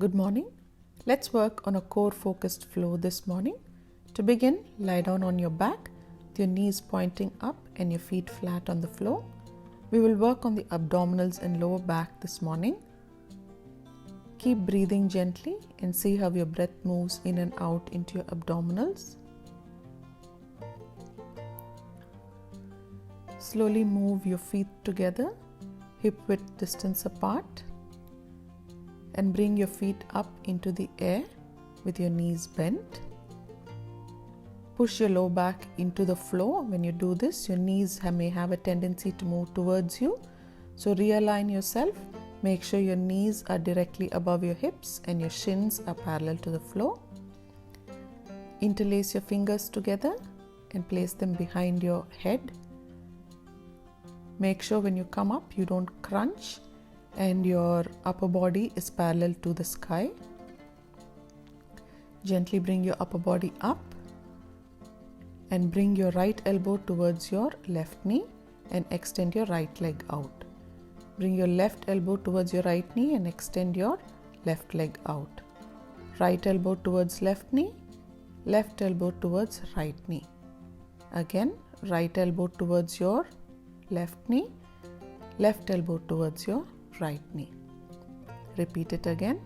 Good morning. Let's work on a core focused flow this morning. To begin, lie down on your back with your knees pointing up and your feet flat on the floor. We will work on the abdominals and lower back this morning. Keep breathing gently and see how your breath moves in and out into your abdominals. Slowly move your feet together, hip width distance apart, and bring your feet up into the air with your knees bent. Push your low back into the floor. When you do this, your knees may have a tendency to move towards you. So realign yourself. Make sure your knees are directly above your hips and your shins are parallel to the floor. Interlace your fingers together and place them behind your head. Make sure when you come up, you don't crunch and your upper body is parallel to the sky. Gently bring your upper body up and bring your right elbow towards your left knee and extend your right leg out. Bring your left elbow towards your right knee and extend your left leg out. Right elbow towards left knee, left elbow towards right knee. Again, right elbow towards your left knee, left elbow towards your right knee. Repeat it again.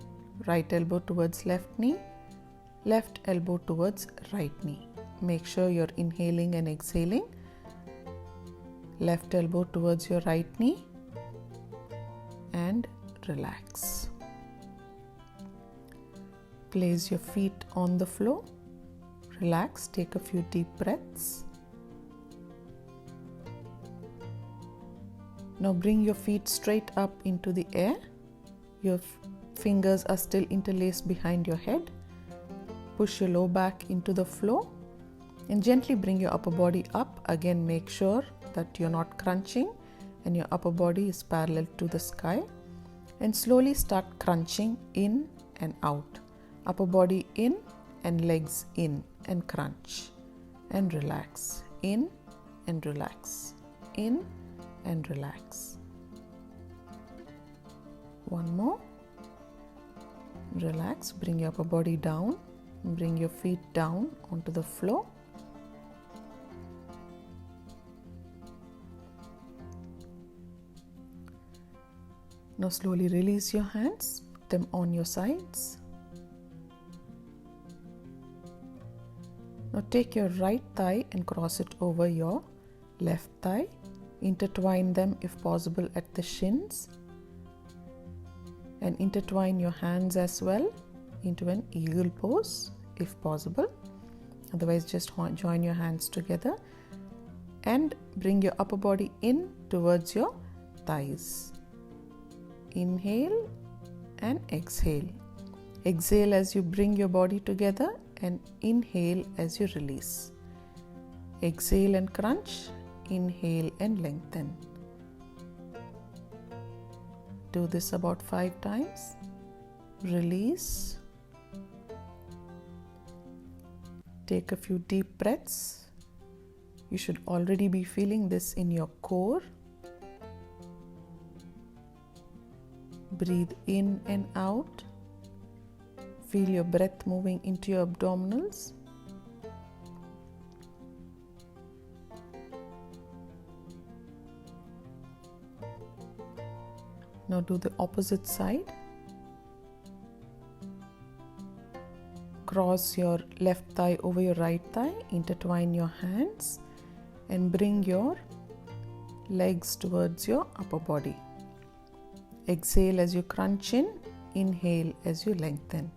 Right elbow towards left knee, left elbow towards right knee. Make sure you're inhaling and exhaling. Left elbow towards your right knee and relax. Place your feet on the floor. Relax. Take a few deep breaths. Now bring your feet straight up into the air. Your fingers are still interlaced behind your head. Push your low back into the floor and gently bring your upper body up. Again, make sure that you're not crunching and your upper body is parallel to the sky. And slowly start crunching in and out. Upper body in and legs in and crunch and relax. In and relax. In and relax. One more. Relax. Bring your upper body down. Bring your feet down onto the floor. Now slowly release your hands. Put them on your sides. Now take your right thigh and cross it over your left thigh. Intertwine them if possible at the shins and intertwine your hands as well into an eagle pose if possible. Otherwise, just join your hands together and bring your upper body in towards your thighs. Inhale and exhale. Exhale as you bring your body together and inhale as you release. Exhale and crunch. Inhale and lengthen. Do this about 5 times. Release. Take a few deep breaths. You should already be feeling this in your core. Breathe in and out. Feel your breath moving into your abdominals. Now do the opposite side. Cross your left thigh over your right thigh. Intertwine your hands and bring your legs towards your upper body. Exhale as you crunch in. Inhale as you lengthen.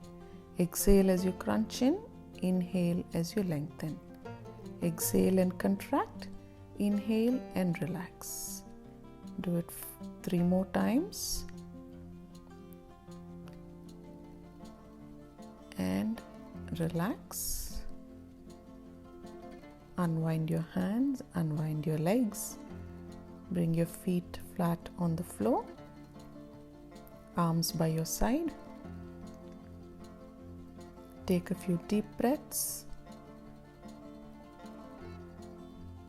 Exhale as you crunch in. Inhale as you lengthen. Exhale and contract. Inhale and relax. Do it 3 more times. And relax. Unwind your hands, unwind your legs. Bring your feet flat on the floor. Arms by your side. Take a few deep breaths.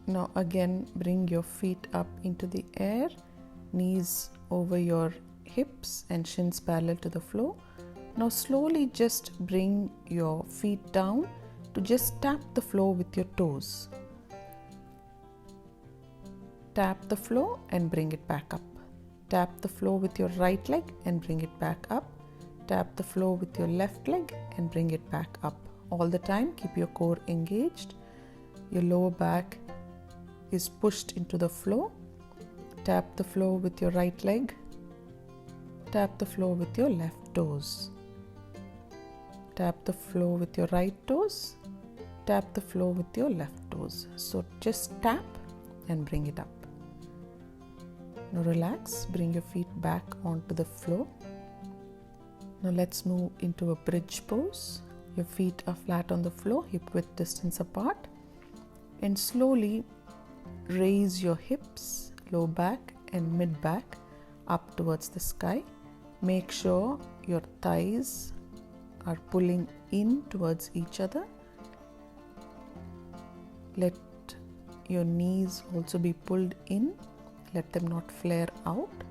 Now again, bring your feet up into the air, knees over your hips and shins parallel to the floor. Now slowly just bring your feet down to just tap the floor with your toes. Tap the floor and bring it back up. Tap the floor with your right leg and bring it back up. Tap the floor with your left leg and bring it back up. All the time, keep your core engaged. Your lower back is pushed into the floor. Tap the floor with your right leg. Tap the floor with your left toes. Tap the floor with your right toes. Tap the floor with your left toes. So just tap and bring it up. Now relax, bring your feet back onto the floor. Now let's move into a bridge pose. Your feet are flat on the floor, hip width distance apart. And slowly raise your hips, low back and mid back up towards the sky. Make sure your thighs are pulling in towards each other. Let your knees also be pulled in. Let them not flare out.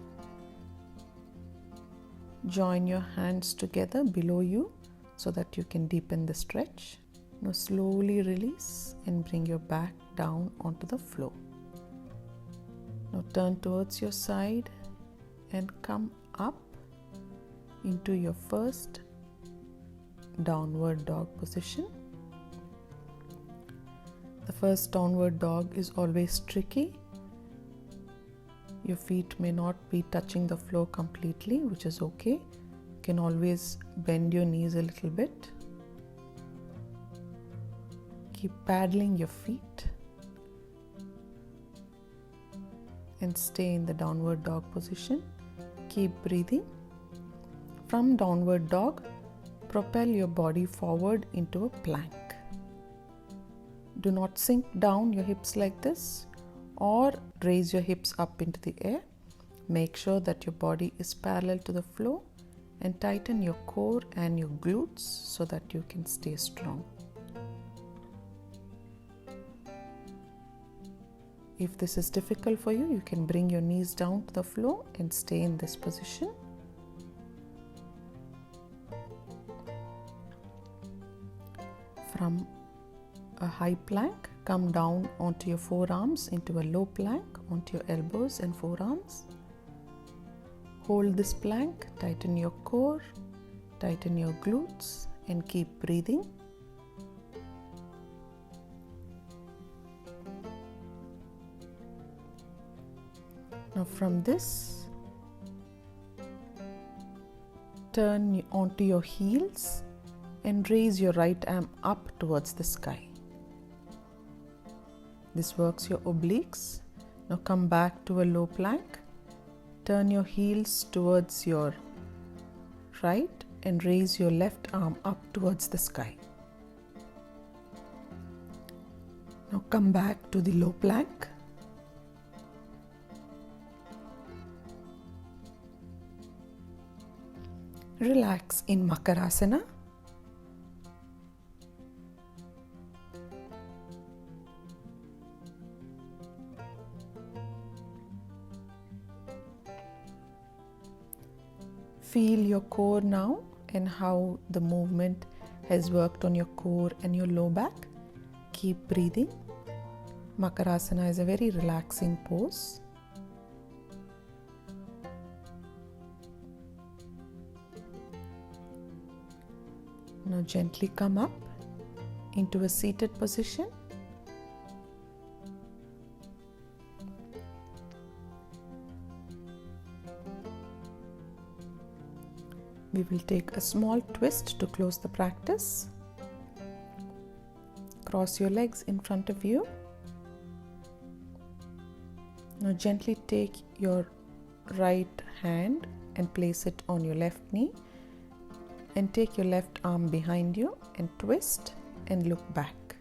Join your hands together below you so that you can deepen the stretch. Now slowly release and bring your back down onto the floor. Now turn towards your side and come up into your first downward dog position. The first downward dog is always tricky. Your feet may not be touching the floor completely, which is okay. You can always bend your knees a little bit. Keep paddling your feet and stay in the downward dog position. Keep breathing. From downward dog, propel your body forward into a plank. Do not sink down your hips like this or raise your hips up into the air. Make sure that your body is parallel to the floor and tighten your core and your glutes so that you can stay strong. If this is difficult for you, you can bring your knees down to the floor and stay in this position. From a high plank, come down onto your forearms into a low plank onto your elbows and forearms. Hold this plank, tighten your core, tighten your glutes and keep breathing. Now from this, turn onto your heels and raise your right arm up towards the sky. This works your obliques. Now come back to a low plank. Turn your heels towards your right and raise your left arm up towards the sky. Now come back to the low plank. Relax in Makarasana. Feel your core now and how the movement has worked on your core and your low back. Keep breathing. Makarasana is a very relaxing pose. Now gently come up into a seated position. We will take a small twist to close the practice. Cross your legs in front of you. Now gently take your right hand and place it on your left knee and take your left arm behind you and twist and look back.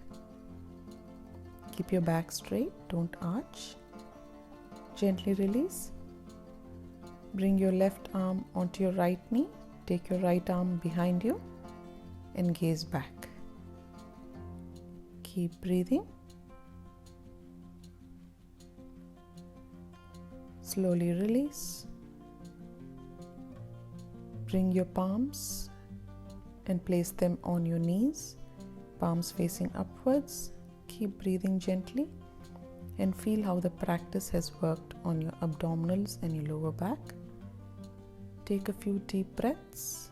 Keep your back straight, don't arch. Gently release. Bring your left arm onto your right knee. Take your right arm behind you and gaze back. Keep breathing. Slowly release. Bring your palms and place them on your knees, palms facing upwards. Keep breathing gently and feel how the practice has worked on your abdominals and your lower back. Take a few deep breaths.